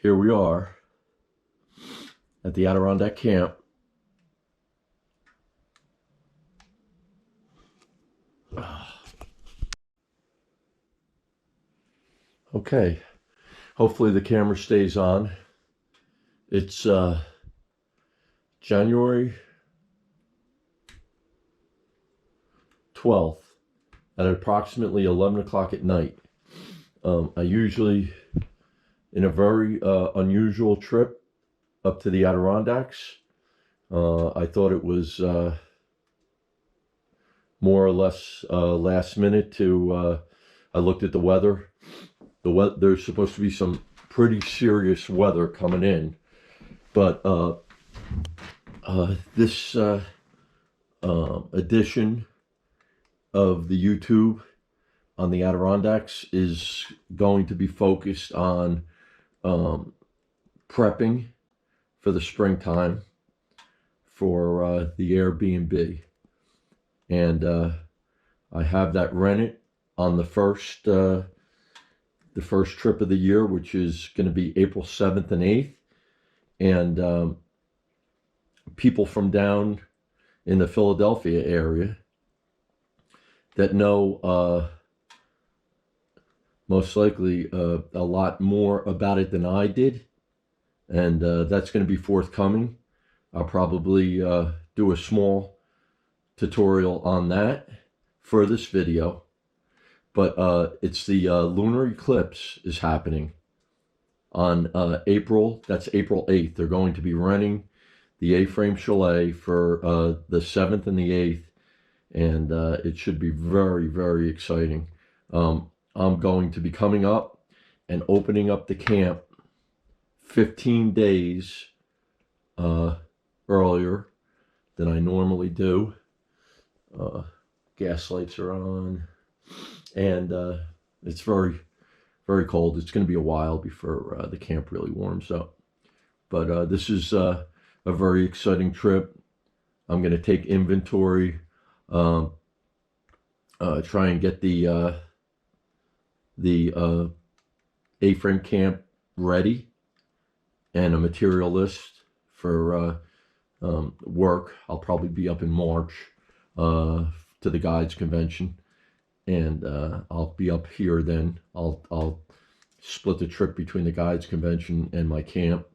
Here we are at the Adirondack camp. Okay, hopefully the camera stays on. It's January 12th at approximately 11 o'clock at night. I usually, in a very unusual trip up to the Adirondacks, I thought it was more or less last minute to, I looked at the weather. There's supposed to be some pretty serious weather coming in, but this edition of the YouTube on the Adirondacks is going to be focused on prepping for the springtime for the Airbnb. And I have that rented on the first trip of the year, which is going to be April 7th and 8th. And people from down in the Philadelphia area that know most likely a lot more about it than I did, and that's going to be forthcoming. I'll probably do a small tutorial on that for this video, but it's the lunar eclipse is happening on April 8th. They're going to be renting the A-frame chalet for the 7th and the 8th, and it should be very, very exciting. I'm going to be coming up and opening up the camp 15 days earlier than I normally do. Gas lights are on, and it's very, very cold. It's going to be a while before the camp really warms up. But this is a very exciting trip. I'm going to take inventory, try and get the A-frame camp ready, and a material list for work. I'll probably be up in March to the guides convention, and I'll be up here then. I'll split the trip between the guides convention and my camp,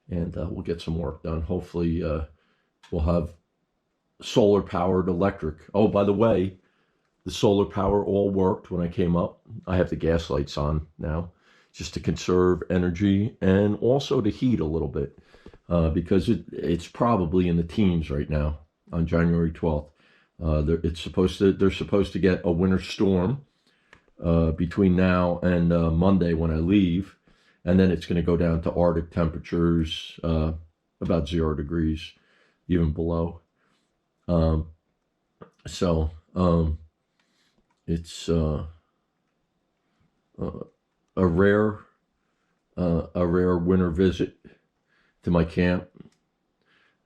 and we'll get some work done. Hopefully we'll have solar powered electric. Oh, by the way, the solar power all worked when I came up. I have the gas lights on now just to conserve energy and also to heat a little bit because it's probably in the teens right now on January 12th. They're supposed to get a winter storm between now and Monday when I leave, and then it's going to go down to Arctic temperatures, about 0 degrees, even below. It's a rare winter visit to my camp,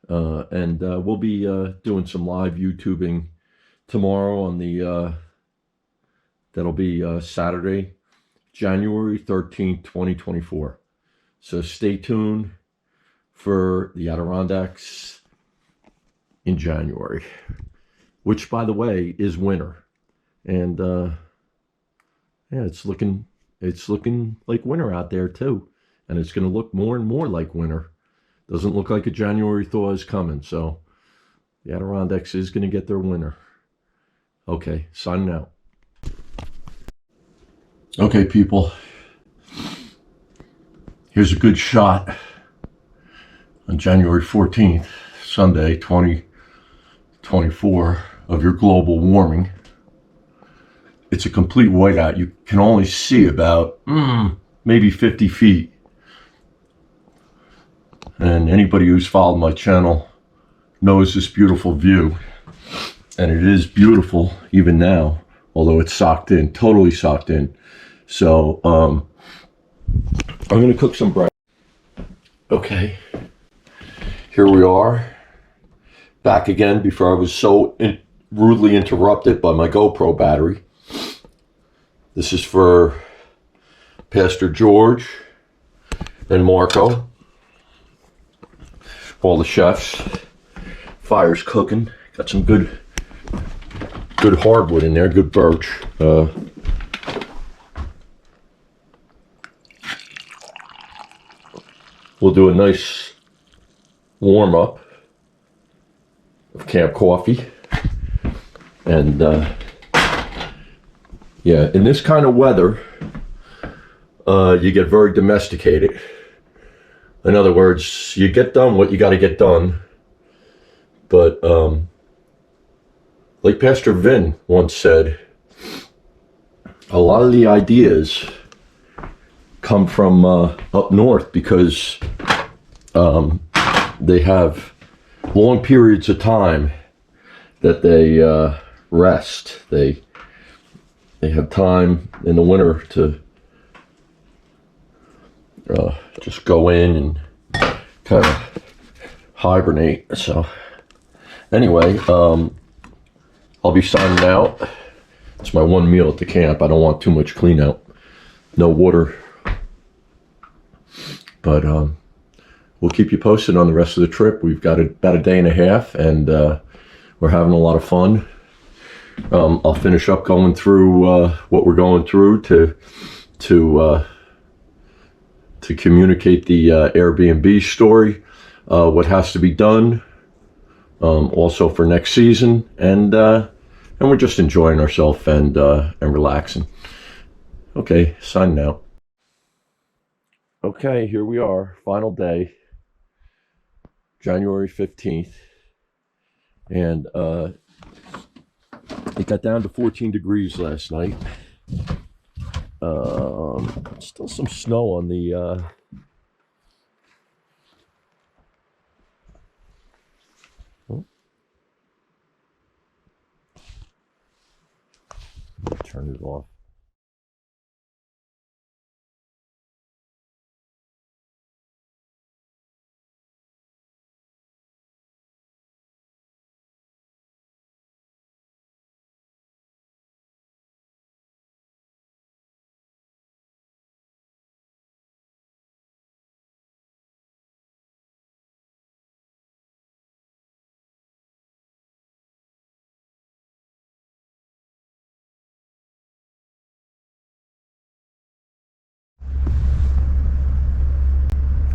and we'll be doing some live YouTubing tomorrow on the that'll be Saturday, January 13th, 2024. So stay tuned for the Adirondacks in January, which, by the way, is winter. And yeah, it's looking like winter out there too, and it's going to look more and more like winter. Doesn't look like a January thaw is coming, so the Adirondacks is going to get their winter. Okay, signing out. Okay, people, here's a good shot on January 14th, Sunday, 2024, of your global warming. It's a complete whiteout. You can only see about maybe 50 feet. And anybody who's followed my channel knows this beautiful view. And it is beautiful even now, although it's socked in, totally socked in. So I'm going to cook some bread. Okay, here we are, back again before I was so rudely interrupted by my GoPro battery. This is for Pastor George and Marco, all the chefs. Fire's cooking. Got some good hardwood in there, good birch. We'll do a nice warm up of camp coffee. And yeah, in this kind of weather, you get very domesticated. In other words, you get done what you got to get done. But like Pastor Vin once said, a lot of the ideas come from up north because they have long periods of time that they rest. They have time in the winter to just go in and kind of hibernate. So anyway, I'll be signing out. It's my one meal at the camp. I don't want too much clean out. No water. But we'll keep you posted on the rest of the trip. We've got about a day and a half, and we're having a lot of fun. I'll finish up going through what we're going through to communicate the Airbnb story, what has to be done, also for next season, and we're just enjoying ourselves and relaxing. Okay, signing out. Okay, here we are, final day, January 15th, and it got down to 14 degrees last night. Still some snow on the turn it off.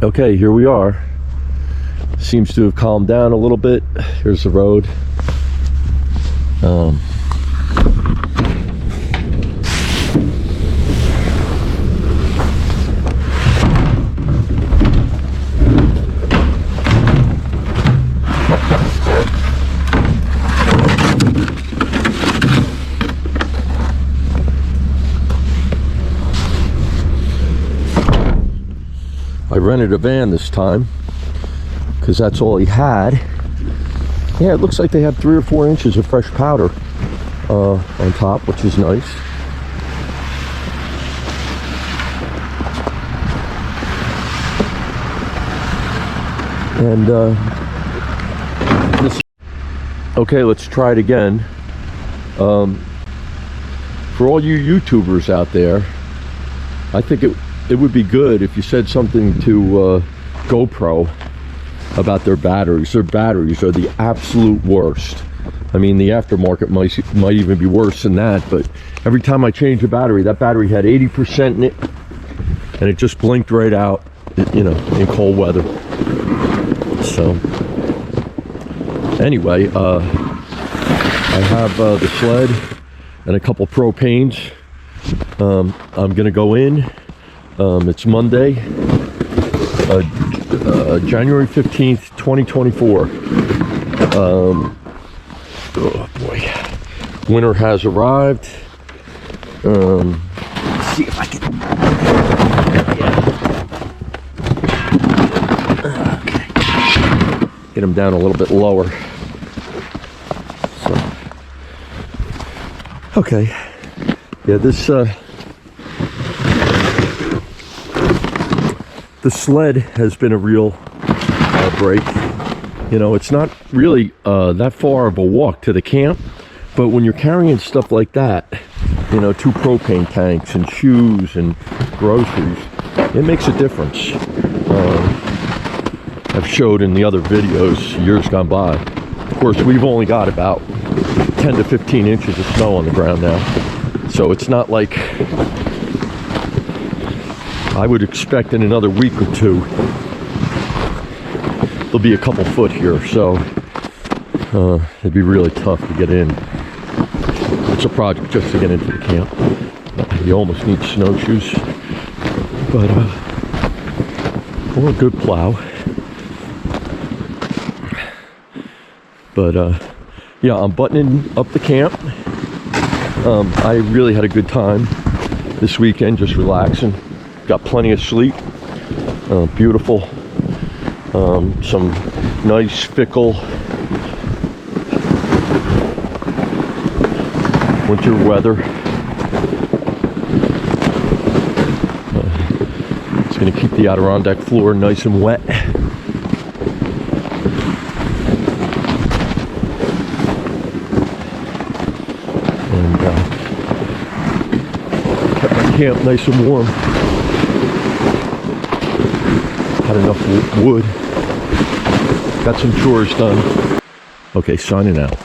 Okay, here we are. Seems to have calmed down a little bit. Here's the road. I rented a van this time because that's all he had. Yeah, it looks like they have 3 or 4 inches of fresh powder on top, which is nice. And okay, let's try it again. For all you YouTubers out there, I think it would be good if you said something to GoPro about their batteries. Their batteries are the absolute worst. I mean, the aftermarket might even be worse than that, but every time I change a battery, that battery had 80% in it, and it just blinked right out, you know, in cold weather. So, anyway, I have the sled and a couple propanes. I'm gonna go in. It's Monday, January 15th, 2024. Oh boy, winter has arrived. Let's see if I can. Okay. Get him down a little bit lower. So, okay. Yeah, this. The sled has been a real break. You know, it's not really that far of a walk to the camp, but when you're carrying stuff like that, you know, 2 propane tanks and shoes and groceries, it makes a difference. I've showed in the other videos years gone by. Of course, we've only got about 10 to 15 inches of snow on the ground now. So it's not like I would expect in another week or two there'll be a couple foot here. So it'd be really tough to get in. It's a project just to get into the camp. You almost need snowshoes, but or a good plow. But yeah, I'm buttoning up the camp. I really had a good time this weekend, just relaxing. Got plenty of sleep. Beautiful. Some nice fickle winter weather. It's going to keep the Adirondack floor nice and wet. And kept my camp nice and warm. Had enough wood. Got some chores done. Okay, signing out.